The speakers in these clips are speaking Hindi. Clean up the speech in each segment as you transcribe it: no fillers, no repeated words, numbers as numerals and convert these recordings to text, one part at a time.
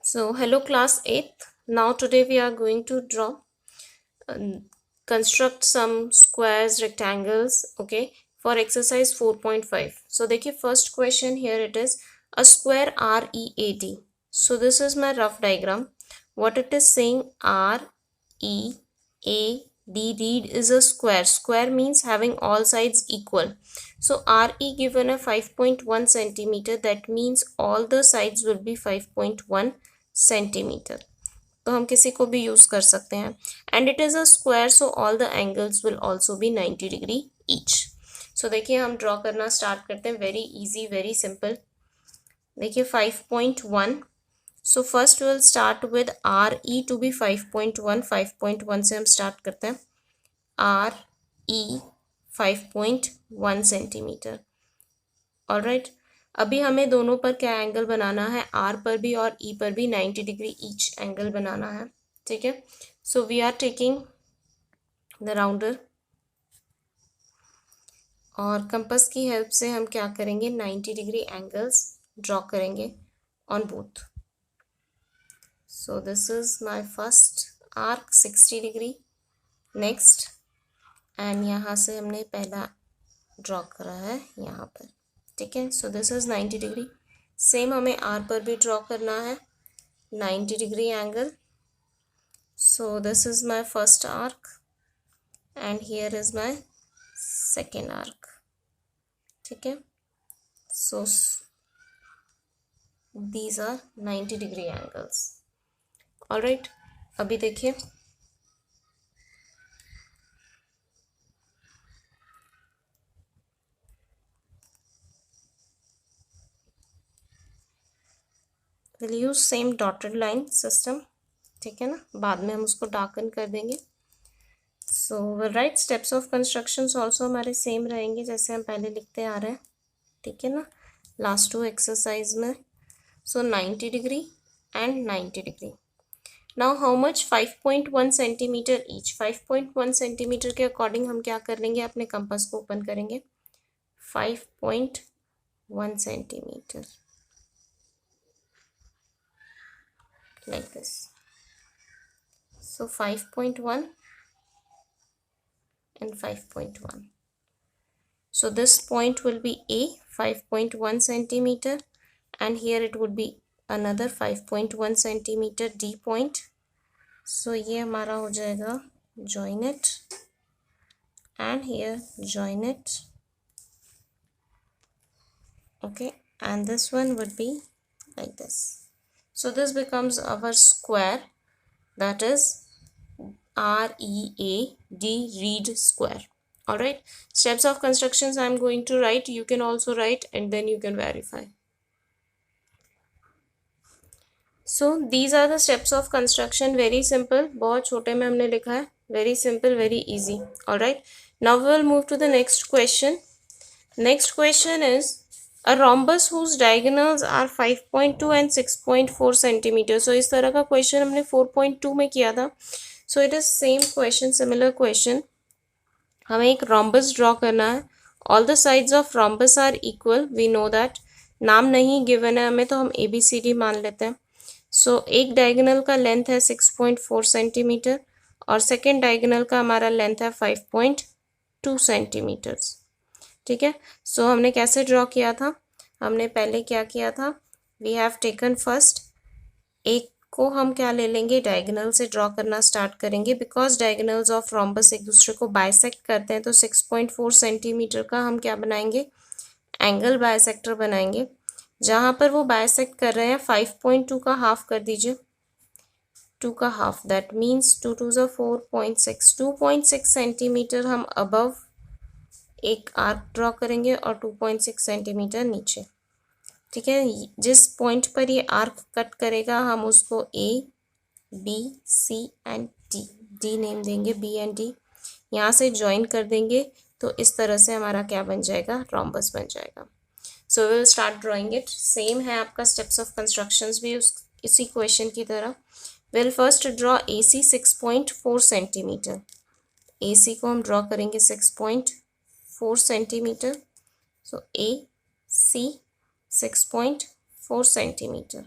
So, hello class 8th. Now today we are going to draw, uh, construct some squares, rectangles, okay, for exercise 4.5. So, देखिए first question here it is a square READ. So, this is my rough diagram. What it is saying READ, read is a square. Square means having all sides equal. So, RE given a 5.1 centimeter, that means all the sides will be 5.1 centimetre. तो हम किसी को भी यूज कर सकते हैं. And it is a square, so all the angles will also be 90 degree each. So देखिए हम ड्रॉ करना स्टार्ट करते हैं. Very easy, very simple. देखिए 5.1. So first will start with R E to be 5.1. 5.1 से हम स्टार्ट करते हैं. R E 5.1 centimetre. ऑलराइट. अभी हमें दोनों पर क्या एंगल बनाना है, आर पर भी और ई पर भी 90 डिग्री ईच एंगल बनाना है. ठीक है. So we are taking the rounder और कंपास की हेल्प से हम क्या करेंगे, 90 डिग्री एंगल्स ड्रॉ करेंगे on both. So this is my first arc 60 degree. Next, and यहाँ से हमने पहला ड्रॉ करा है यहाँ पर. ठीक है. So this is 90 degree. Same हमें आर पर भी ड्रॉ करना है 90 degree angle. So this is my first arc and here is my second arc. ठीक है. So these are 90 degree angles. Alright. अभी देखिए will use same dotted line system. ठीक है ना, बाद में हम उसको डार्कन कर देंगे. So will write steps of constructions also हमारे सेम रहेंगे जैसे हम पहले लिखते आ रहे हैं. ठीक है ना, लास्ट टू एक्सरसाइज में. सो 90 degree and 90 degree. Now how much, 5.1 centimetre each. 5.1 centimetre के अकॉर्डिंग हम क्या कर लेंगे, अपने कंपास को ओपन करेंगे. 5.1 centimetre like this. So 5.1 and 5.1. So this point will be A, 5.1 centimeter, and here it would be another 5.1 centimeter D point. So ये हमारा हो जाएगा join it, and here join it. Okay, and this one would be like this. So this becomes our square, that is READ, read square. Alright. Steps of constructions I am going to write. You can also write and then you can verify. So these are the steps of construction. Very simple. बहुत छोटे में हमने लिखा है. Very simple, very easy. Alright. Now we will move to the next question. Next question is a rhombus whose diagonals are 5.2 and 6.4 centimeter. So इस तरह का क्वेश्चन हमने 4.2 में किया था. So it is same question, similar question. हमें एक rhombus ड्रॉ करना है. All the sides of rhombus are equal. We know that. नाम नहीं given है हमें, तो हम ABCD मान लेते हैं. So एक डायगोनल का लेंथ है 6.4 सेंटीमीटर और सेकेंड डायगोनल का हमारा लेंथ है 5.2 सेंटीमीटर्स. ठीक है. सो हमने कैसे ड्रॉ किया था, हमने पहले क्या किया था, वी हैव टेकन फर्स्ट, एक को हम क्या ले लेंगे, डायगोनल से ड्रॉ करना स्टार्ट करेंगे. बिकॉज डायगोनल्स ऑफ रोम्बस एक दूसरे को बाइसेक्ट करते हैं, तो 6.4 सेंटीमीटर का हम क्या बनाएंगे, एंगल बाइसेक्टर बनाएंगे. जहाँ पर वो बाइसेक्ट कर रहे हैं 5.2 का हाफ कर दीजिए, 2 का हाफ, दैट मीन्स 2 2 4.6. 2.6 सेंटीमीटर हम अबव एक आर्क ड्रॉ करेंगे और 2.6 सेंटीमीटर नीचे. ठीक है. जिस पॉइंट पर ये आर्क कट करेगा हम उसको A, B, C and D name देंगे. B एंड D यहाँ से ज्वाइन कर देंगे, तो इस तरह से हमारा क्या बन जाएगा, रोम्बस बन जाएगा. So will start drawing it. Same है आपका स्टेप्स ऑफ कंस्ट्रक्शंस भी इसी क्वेश्चन की तरह. Will first draw AC 6.4 centimetre. AC को हम ड्रॉ करेंगे 6.4 सेंटीमीटर. सो AC 6.4 सेंटीमीटर.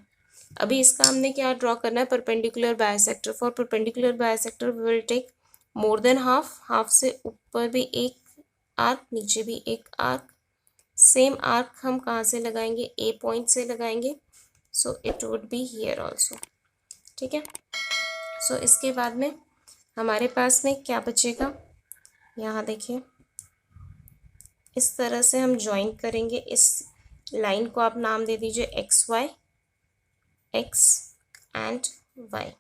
अभी इसका हमने क्या ड्रॉ करना है, perpendicular bisector. For perpendicular bisector we will take more than half. Half से ऊपर भी एक आर्क, नीचे भी एक आर्क. सेम आर्क हम कहाँ से लगाएंगे, ए पॉइंट से लगाएंगे. So it would be here also. ठीक है. सो इसके बाद में हमारे पास में क्या बचेगा, यहाँ देखिए इस तरह से हम ज्वाइन करेंगे. इस लाइन को आप नाम दे दीजिए X Y, X and Y.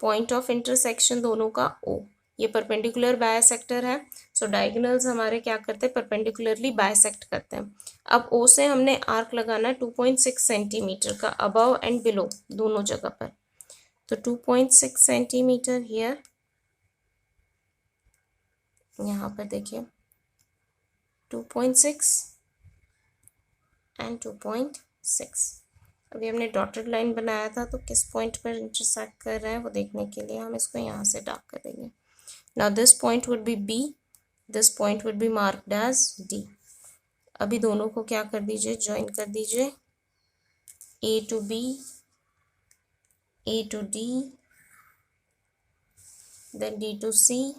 Point of intersection दोनों का ओ. ये परपेंडिकुलर बायसेक्टर है. सो डायगोनल्स हमारे क्या करते हैं, परपेंडिकुलरली बायसेक्ट करते हैं. अब ओ से हमने आर्क लगाना है 2.6 सेंटीमीटर का, अबव एंड बिलो दोनों जगह पर. तो 2.6 सेंटीमीटर हियर, यहाँ पर देखिए 2.6 एंड 2.6. अभी हमने डॉटेड लाइन बनाया था, तो किस पॉइंट पर इंटरसेक्ट कर रहे हैं वो देखने के लिए हम इसको यहाँ से डार्क कर देंगे. Now this point would be B, this point would be marked as D. अभी दोनों को क्या कर दीजिए, ज्वाइन कर दीजिए. A to B, A to D, then D to C,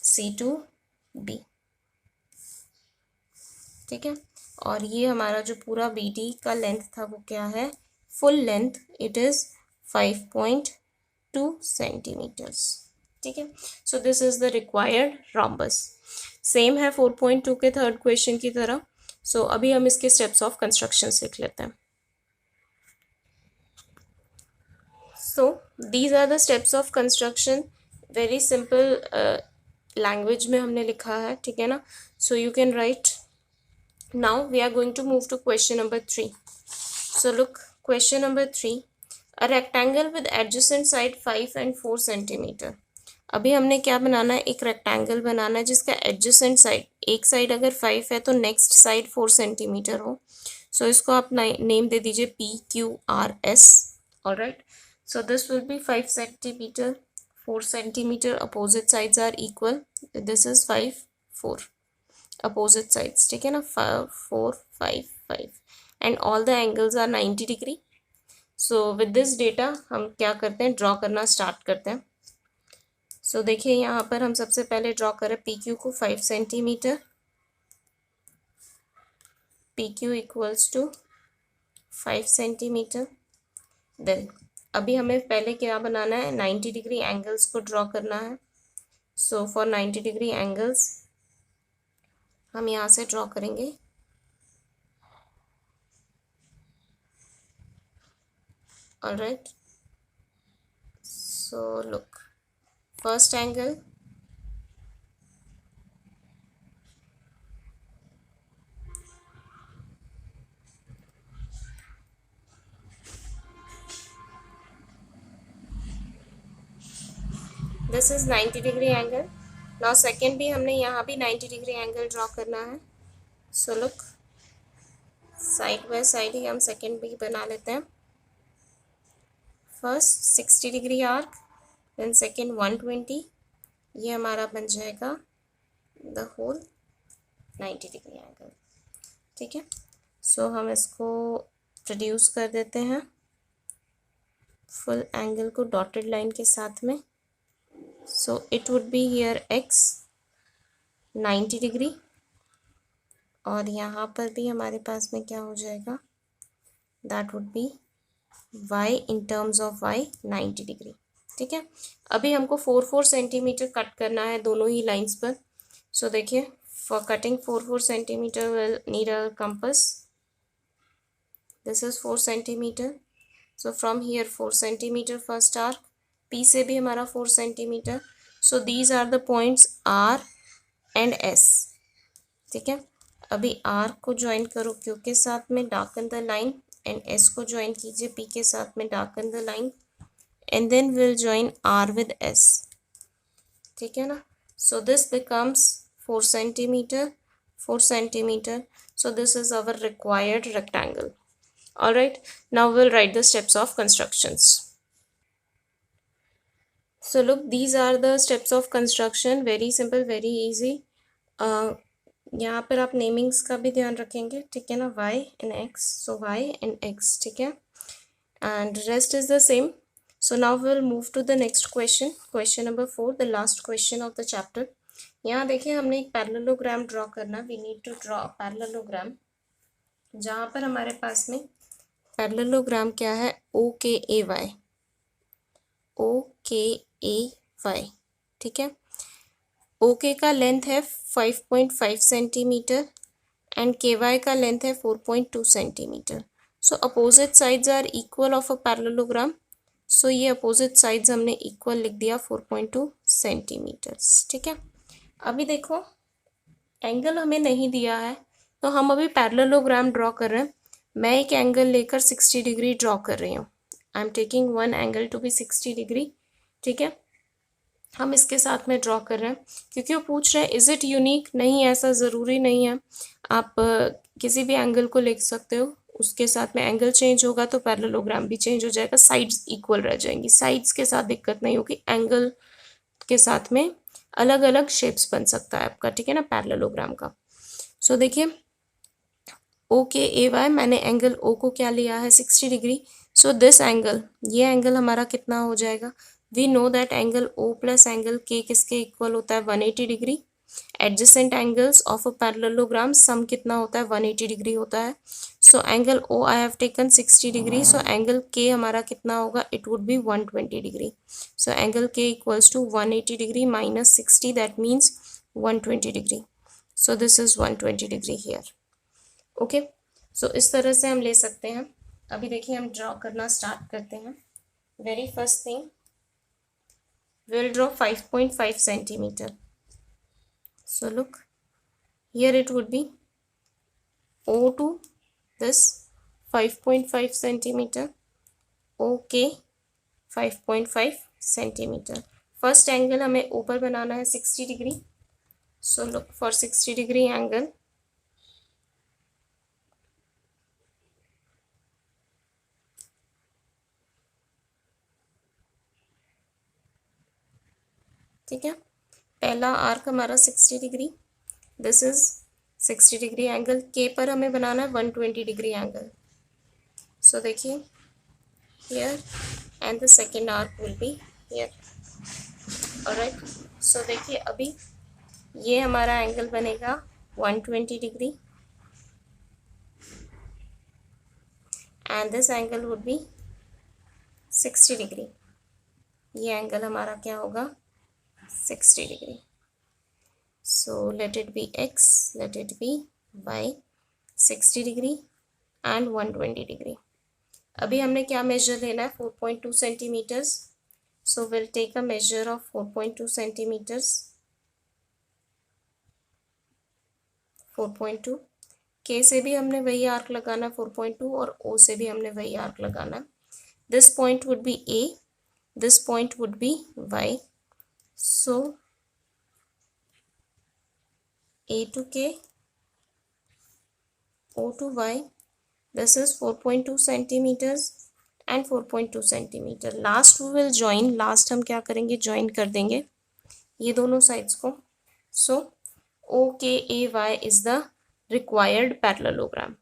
C to B. ठीक है. और ये हमारा जो पूरा बी डी का लेंथ था वो क्या है, full length it is 5.2 centimetres. ठीक है. So this is the required rhombus. Same है 4.2 के थर्ड क्वेश्चन की तरह. सो अभी हम इसके स्टेप्स ऑफ कंस्ट्रक्शन सीख लेते हैं. So these are the steps of construction. Very simple language में हमने लिखा है. ठीक है ना. So you can write. Now we are going to move to question number 3. So look, question number 3. A rectangle with adjacent side 5 and 4 centimeter. अभी हमने क्या बनाना है, एक रेक्टेंगल बनाना है जिसका एडजेसेंट साइड, एक साइड अगर 5 है तो नेक्स्ट साइड 4 सेंटीमीटर हो. सो इसको आप नेम दे दीजिए PQRS. Alright. So this will be 5 centimetre, 4 centimetre. Opposite sides are equal. This is 5, 4 opposite sides. ठीक है ना. 4, 5, 5 and all the angles are 90 degree. so with this data हम क्या करते हैं, ड्रॉ करना स्टार्ट करते हैं. so देखिए यहाँ पर हम सबसे पहले ड्रॉ करें PQ को 5 centimetre. PQ equals to 5 centimetre. Then अभी हमें पहले क्या बनाना है, 90 डिग्री एंगल्स को ड्रॉ करना है. सो फॉर 90 डिग्री एंगल्स हम यहाँ से ड्रॉ करेंगे. Alright. So look, first angle, this is 90 degree angle. Now second भी हमने यहाँ भी 90 डिग्री एंगल ड्रॉ करना है. So look, side by side ही हम सेकेंड भी बना लेते हैं. First 60 degree arc, then second 120. ये हमारा बन जाएगा द होल 90 डिग्री एंगल. ठीक है. सो हम इसको प्रोड्यूस कर देते हैं फुल एंगल को डॉटेड लाइन के साथ में. So it would be here x 90 degree, और यहाँ पर भी हमारे पास में क्या हो जाएगा, that would be y in terms of y 90 degree. ठीक है. अभी हमको 4 सेंटीमीटर कट करना है दोनों ही लाइंस पर. सो देखिए, for cutting 4 centimetre will need a compass. This is 4 centimetre. So from here 4 centimetre first arc. P से भी हमारा 4 centimetre. So these are the points R and S. ठीक है. अभी R को ज्वाइन करो Q के साथ में, darken the line, and S को ज्वाइन कीजिए P के साथ में, darken the line, and then will join R with S. ठीक है ना. So this becomes 4 centimetre, 4 centimetre. So this is our required rectangle. Alright. Now will write the steps of constructions. So look, these are the steps of construction. Very simple, very easy. यहाँ पर आप नेमिंग्स का भी ध्यान रखेंगे, ठीक है ना, y and x, so y and x, ठीक है, and rest is the same. So now we will move to the next question, question number 4, the last question of the chapter. यहाँ देखिए हमने एक पैरेललोग्राम ड्रॉ करना, we need to draw a parallelogram, जहाँ पर हमारे पास में पैरेललोग्राम क्या है, OKAY, OKAY, ठीक है। OK का लेंथ है 5.5 सेंटीमीटर एंड KY का लेंथ है 4.2 centimetre. So opposite sides are equal of a parallelogram, so ये अपोजिट साइड्स हमने इक्वल लिख दिया 4.2 सेंटीमीटर्स, ठीक है। अभी देखो एंगल हमें नहीं दिया है, तो हम अभी पैरेललोग्राम ड्रॉ कर रहे हैं। मैं एक एंगल लेकर 60 डिग्री ड्रॉ कर रही हूँ, I am taking one angle to be 60 degree, ठीक है। हम इसके साथ में ड्रॉ कर रहे हैं क्योंकि वो पूछ रहे हैं इज़ इट यूनिक, नहीं ऐसा ज़रूरी नहीं है, आप किसी भी एंगल को लिख सकते हो, उसके साथ में एंगल चेंज होगा तो पैरेललोग्राम भी चेंज हो जाएगा, साइड्स इक्वल रह जाएंगी, साइड्स के साथ दिक्कत नहीं होगी, एंगल के साथ में अलग अलग शेप्स बन सकता है आपका, ठीक है ना, पैरेललोग्राम का। सो देखिए OKAY, मैंने एंगल O को क्या लिया है 60 डिग्री, सो दिस एंगल, ये एंगल हमारा कितना हो जाएगा, we know that angle O plus angle K किसके इक्वल होता है 180 degree. Adjacent angles of a parallelogram sum कितना होता है 180 डिग्री होता है। So angle O I have taken 60 degree, so angle K हमारा कितना होगा, it would be 120 degree. So angle K equals to 180 degree minus 60, that means 120 degree. So this is 120 degree here, okay. So इस तरह से हम ले सकते हैं। अभी देखिए हम ड्रॉ करना स्टार्ट करते हैं। Very first thing we'll draw 5.5 centimeter. So look, here it would be O to this 5.5 centimeter, OK 5.5 centimeter. First angle हमें ऊपर बनाना है 60 degree, so look for 60 degree angle, ठीक है। पहला आर्क हमारा 60 degree, this is 60 degree angle, के पर हमें बनाना है 120 डिग्री एंगल। सो देखिए here and the second arc will be here, alright. So देखिए अभी ये हमारा एंगल बनेगा 120 degree and this angle would be 60 degree, ये एंगल हमारा क्या होगा 60 degree. So let it be x, let it be y, 60 degree and 120 degree. अभी हमने क्या मेजर लेना है 4.2 centimetres, so we'll take a measure of 4.2 centimetres, 4.2, K से भी हमने वही आर्क लगाना 4.2 और O से भी हमने वही आर्क लगाना। This point would be A, this point would be Y. So A to K, O to Y, this is 4.2 centimeters and 4.2 centimeter. Last we will join, last हम क्या करेंगे join कर देंगे ये दोनों sides को। So OKAY is the required parallelogram.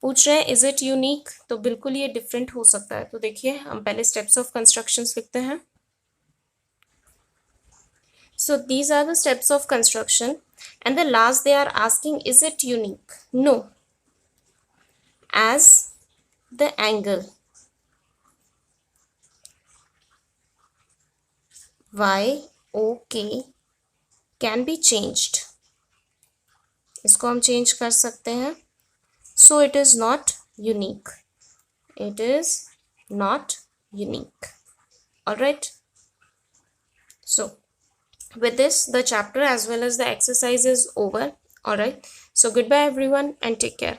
पूछ रहे हैं is it unique, तो बिल्कुल ये different हो सकता है। तो देखिए हम पहले steps of constructions लिखते हैं। So these are the steps of construction and the last they are asking is it unique? No, as the angle YOK can be changed, इसको हम change कर सकते हैं, so it is not unique, it is not unique, alright. So with this the chapter as well as the exercise is over, alright. So goodbye everyone and take care.